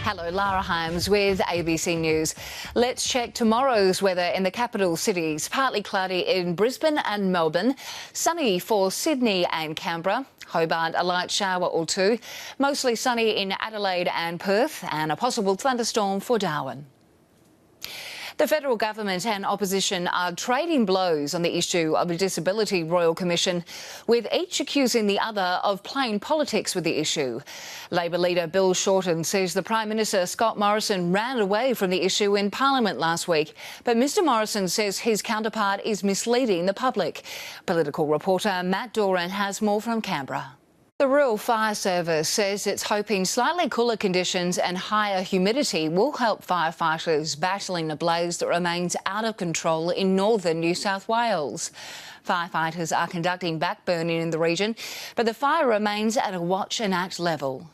Hello, Lara Himes with ABC News. Let's check tomorrow's weather in the capital cities. Partly cloudy in Brisbane and Melbourne, sunny for Sydney and Canberra, Hobart a light shower or two, mostly sunny in Adelaide and Perth, and a possible thunderstorm for Darwin. The federal government and opposition are trading blows on the issue of a Disability Royal Commission, with each accusing the other of playing politics with the issue. Labor leader Bill Shorten says the Prime Minister Scott Morrison ran away from the issue in Parliament last week, but Mr Morrison says his counterpart is misleading the public. Political reporter Matt Doran has more from Canberra. The Rural Fire Service says it's hoping slightly cooler conditions and higher humidity will help firefighters battling a blaze that remains out of control in northern New South Wales. Firefighters are conducting backburning in the region, but the fire remains at a watch and act level.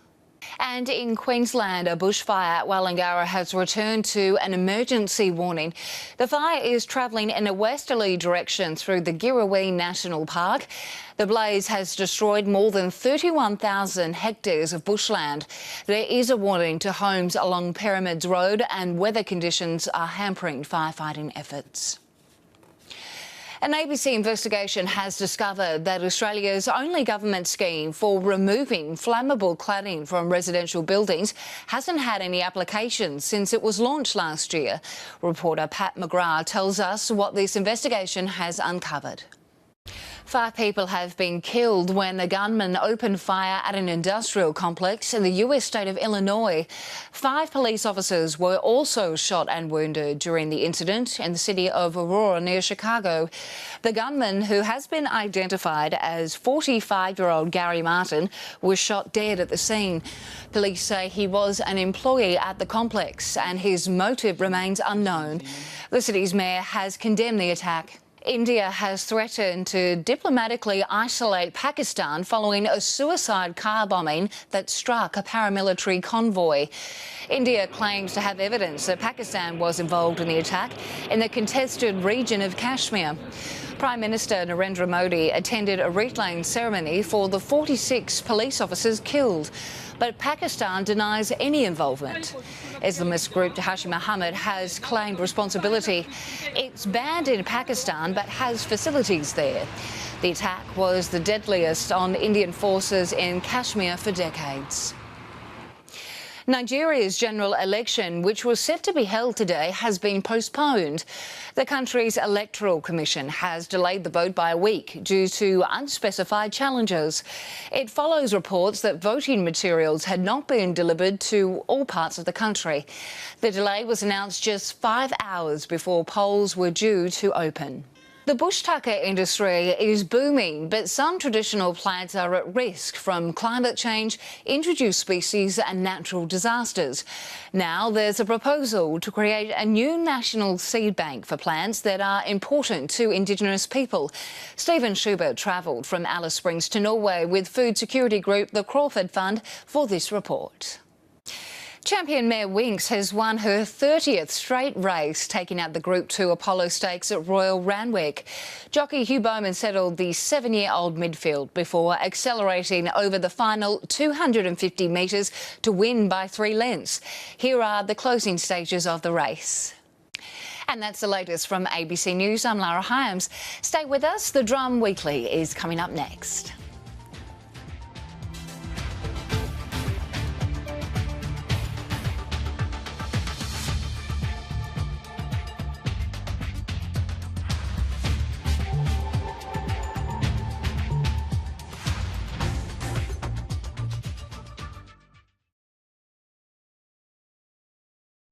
And in Queensland, a bushfire at Wallangarra has returned to an emergency warning. The fire is travelling in a westerly direction through the Girrawee National Park. The blaze has destroyed more than 31,000 hectares of bushland. There is a warning to homes along Pyramids Road, and weather conditions are hampering firefighting efforts. An ABC investigation has discovered that Australia's only government scheme for removing flammable cladding from residential buildings hasn't had any applications since it was launched last year. Reporter Pat McGrath tells us what this investigation has uncovered. 5 people have been killed when a gunman opened fire at an industrial complex in the US state of Illinois. 5 police officers were also shot and wounded during the incident in the city of Aurora near Chicago. The gunman, who has been identified as 45-year-old Gary Martin, was shot dead at the scene. Police say he was an employee at the complex and his motive remains unknown. The city's mayor has condemned the attack. India has threatened to diplomatically isolate Pakistan following a suicide car bombing that struck a paramilitary convoy. India claims to have evidence that Pakistan was involved in the attack in the contested region of Kashmir. Prime Minister Narendra Modi attended a wreath-laying ceremony for the 46 police officers killed, but Pakistan denies any involvement. Islamist group Hashim Muhammad has claimed responsibility. It's banned in Pakistan but has facilities there. The attack was the deadliest on Indian forces in Kashmir for decades. Nigeria's general election, which was set to be held today, has been postponed. The country's electoral commission has delayed the vote by a week due to unspecified challenges. It follows reports that voting materials had not been delivered to all parts of the country. The delay was announced just 5 hours before polls were due to open. The bush tucker industry is booming, but some traditional plants are at risk from climate change, introduced species and natural disasters. Now there's a proposal to create a new national seed bank for plants that are important to Indigenous people. Stephen Schubert travelled from Alice Springs to Norway with food security group the Crawford Fund for this report. Champion mare Winx has won her 30th straight race, taking out the Group 2 Apollo Stakes at Royal Randwick. Jockey Hugh Bowman settled the 7-year-old midfield before accelerating over the final 250 metres to win by 3 lengths. Here are the closing stages of the race. And that's the latest from ABC News. I'm Lara Himes. Stay with us. The Drum Weekly is coming up next.